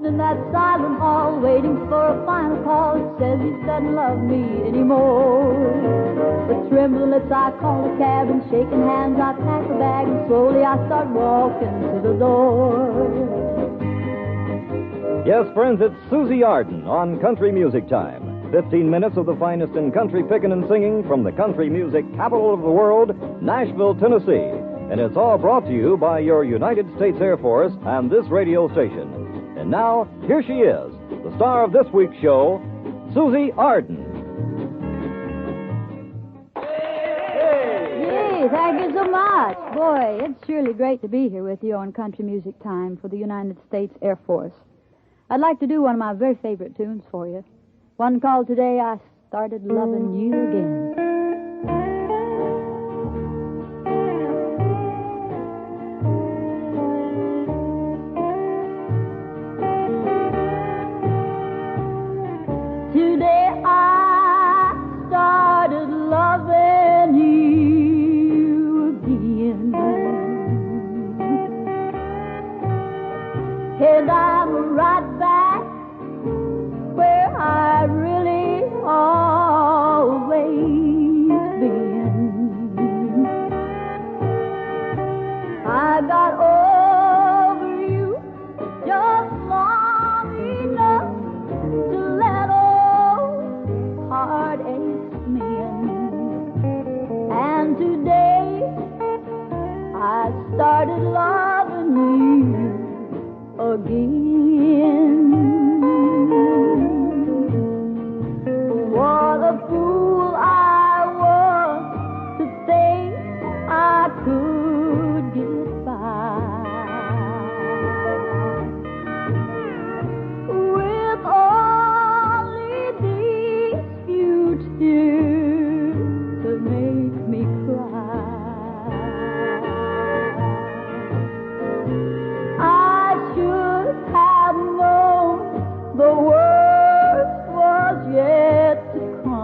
In that silent hall, waiting for a final call, it says he doesn't love me anymore. With trembling lips, I call a cab, and shaking hands, I pack a bag, and slowly I start walking to the door. Yes, friends, it's Suzi Arden on Country Music Time. 15 minutes of the finest in country picking and singing from the country music capital of the world, Nashville, Tennessee. And it's all brought to you by your United States Air Force and this radio station. And now, here she is, the star of this week's show, Suzi Arden. Gee, thank you so much. Boy, it's surely great to be here with you on Country Music Time for the United States Air Force. I'd like to do one of my very favorite tunes for you. One called Today I Started Loving You Again. Today I started loving you again, and I'm right back where I really always been. I got over you just long enough to let heartaches mend. And today I started loving you again. What a fool I was to think I could get by with only these few tears to make me cry. I should have known the worst was yet to come,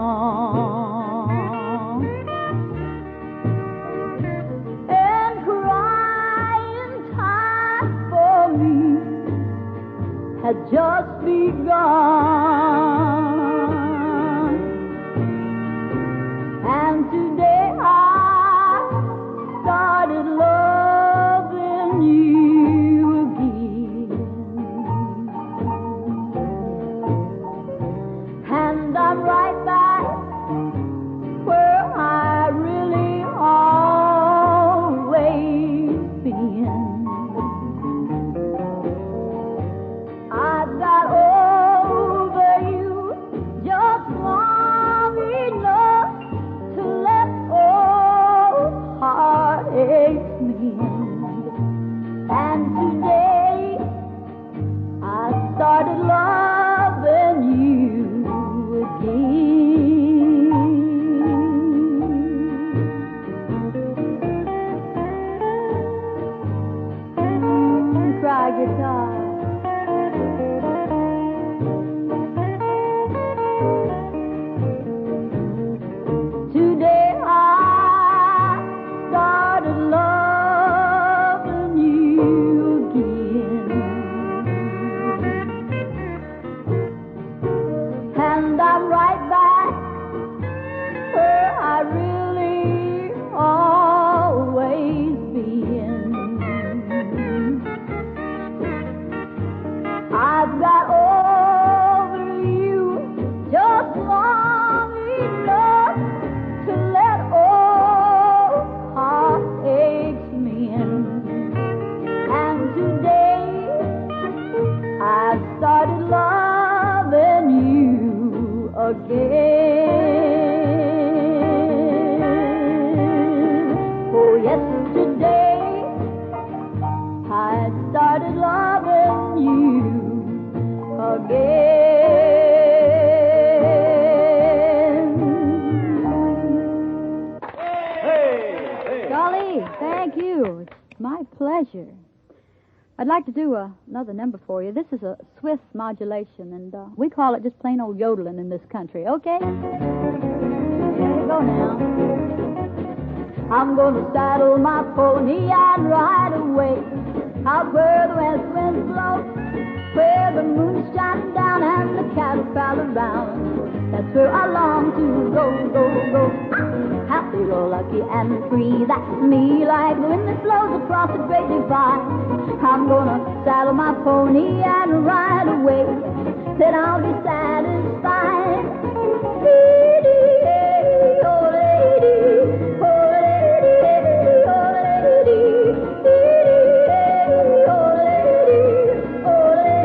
and crying time for me had just begun. And today I started loving you again, and I'm right back where I really always been. I've got over you just long enough to let old heartaches mend. And today I started loving you again. Cry guitar. Today I started loving you again, and I'm right back where I really always been. I've got over you just long enough to let old heartaches mend. And today I started loving you again. Oh, yesterday I started loving you again. Golly, thank you. It's my pleasure. I'd like to do another number for you. This is a Swiss modulation, and we call it just plain old yodeling in this country, okay? Here we go now. I'm going to saddle my pony and ride away out where the west winds blow, where the prowl around. That's where I long to go. Happy, go lucky, and free. That's me, like the wind that blows across the great divide. I'm gonna saddle my pony and ride away. Then I'll be satisfied. Oh lady, oh lady, oh lady, oh lady, oh lady, oh lady.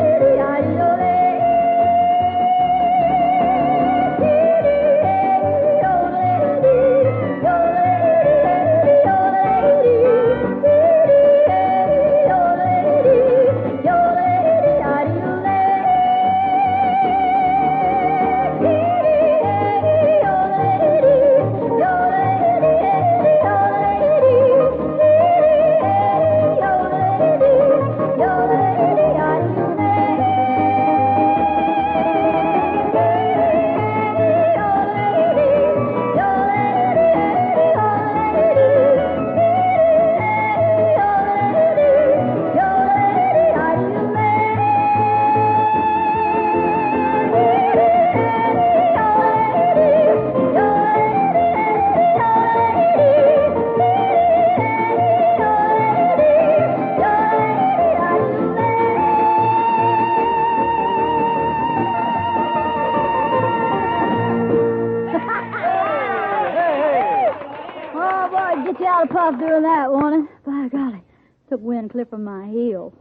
Doing that, won't it? By golly, took wind clear from my heel.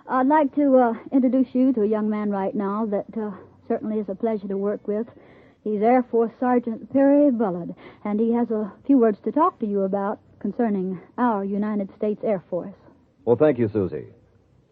I'd like to introduce you to a young man right now that certainly is a pleasure to work with. He's Air Force Sergeant Perry Bullard, and he has a few words to talk to you about concerning our United States Air Force. Well, thank you, Susie.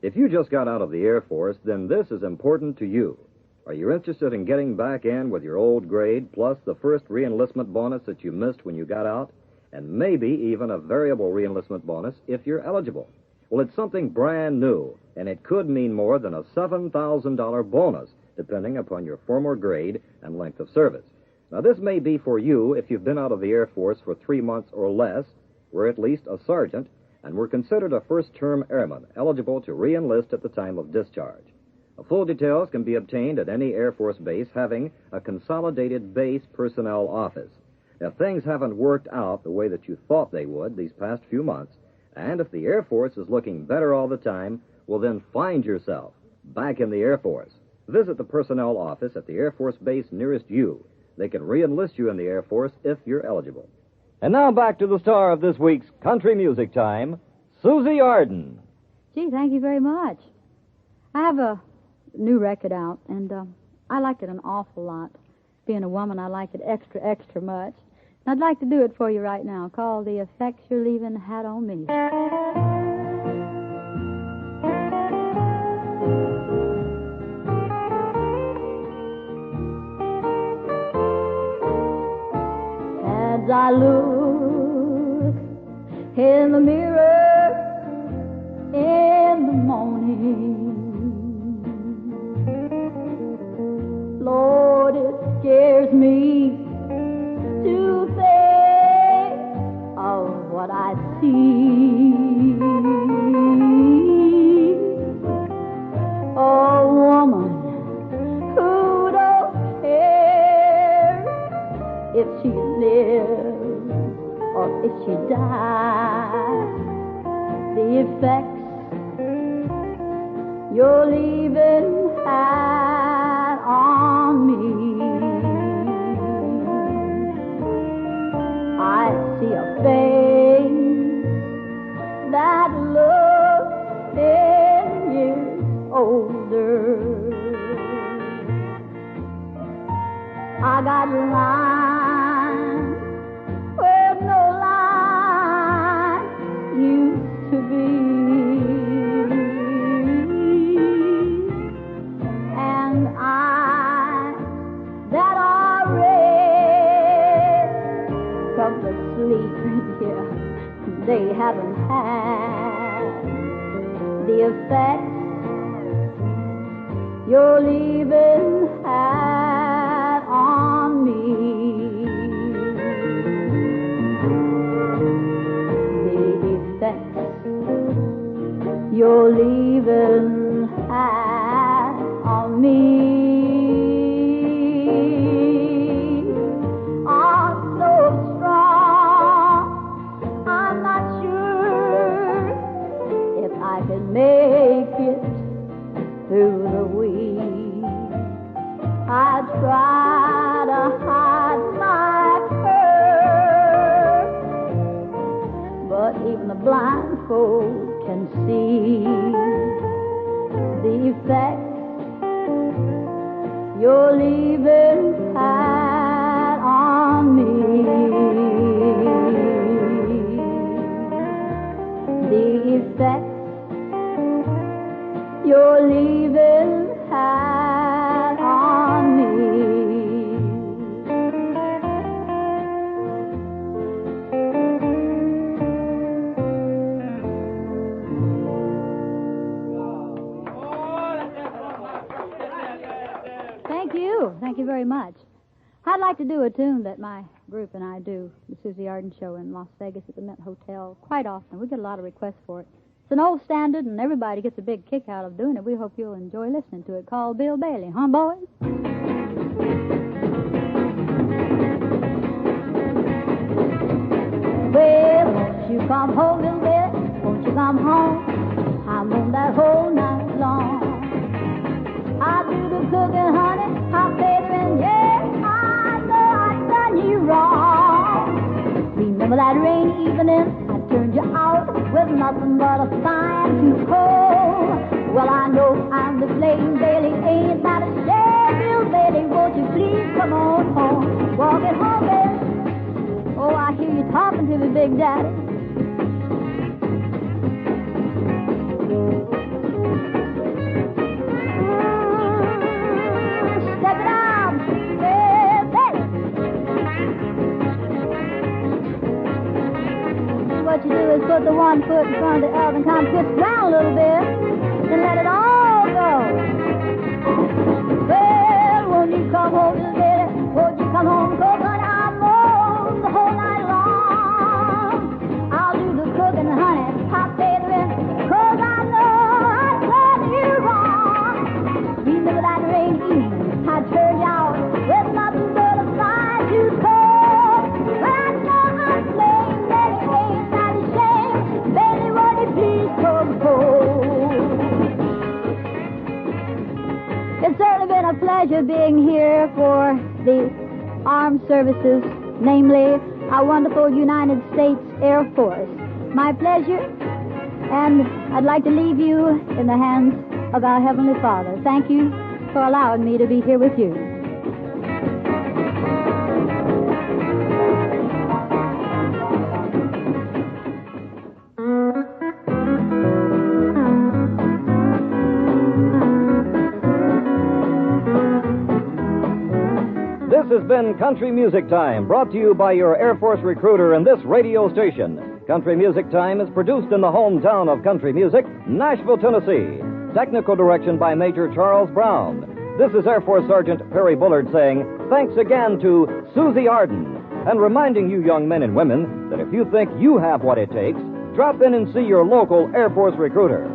If you just got out of the Air Force, then this is important to you. Are you interested in getting back in with your old grade, plus the first re-enlistment bonus that you missed when you got out? And maybe even a variable re-enlistment bonus if you're eligible. Well, it's something brand new, and it could mean more than a $7,000 bonus, depending upon your former grade and length of service. Now, this may be for you if you've been out of the Air Force for 3 months or less, were at least a sergeant, and were considered a first-term airman, eligible to re-enlist at the time of discharge. Full details can be obtained at any Air Force base having a consolidated base personnel office. If things haven't worked out the way that you thought they would these past few months, and if the Air Force is looking better all the time, well, then find yourself back in the Air Force. Visit the personnel office at the Air Force base nearest you. They can re-enlist you in the Air Force if you're eligible. And now back to the star of this week's Country Music Time, Suzi Arden. Gee, thank you very much. I have a new record out, and I like it an awful lot. Being a woman, I like it extra, extra much. And I'd like to do it for you right now, called The Effect You're Leaving Had on Me. As I look in the mirror in the morning, Lord, it scares me to think of what I see. A woman who don't care if she lives or if she dies. The effects you're leaving had on me. I see a face that looks 10 years older. I got lines where no line used to be. And eyes that are red from the sleep here they haven't had. The effect you're leaving had on me. The effect you're leaving had on me. through the weeds. I try to hide my hurt, but even the blindfold can see the effect you're leaving had on me. The effect you're leaving had on me. Thank you very much. I'd like to do a tune that my group and I do, the Suzi Arden Show in Las Vegas at the Mint Hotel, quite often. We get a lot of requests for it. It's an old standard, and everybody gets a big kick out of doing it. We hope you'll enjoy listening to it, called Bill Bailey. Huh, boys? Well, won't you come home, Bill Bailey? Won't you come home? I'm on that whole night long. I do the cooking, honey, I'm bathing, yeah, I know I've done you wrong. Remember that rainy evening, I turned you out with nothing but a sign to cold. Well, I know I'm to blame, Bailey, ain't that a shame, Bill Bailey, won't you please come on home, walk it home, baby. Oh, I hear you talking to me, Big Daddy. What you do is put the one foot in front of the other and kind of twist around a little bit, then let it all go. Well, won't you come home, little baby? Won't you come home, cook, honey? I'm on the whole night long. I'll do the cooking, honey, hot bathing, 'cause I know I've done you wrong. Remember that rainy evening, I turned you out with nothing but a fire to cook. But I know I'm lame, Bailey, ain't that a shame? Bailey, won't you please come home? It's certainly been a pleasure being here for the armed services, namely our wonderful United States Air Force. My pleasure, and I'd like to leave you in the hands of our Heavenly Father. Thank you for allowing me to be here with you. This has been Country Music Time, brought to you by your Air Force recruiter and this radio station. Country Music Time is produced in the hometown of country music, Nashville, Tennessee. Technical direction by Major Charles Brown. This is Air Force Sergeant Perry Bullard saying thanks again to Suzi Arden, and reminding you young men and women that if you think you have what it takes, drop in and see your local Air Force recruiter.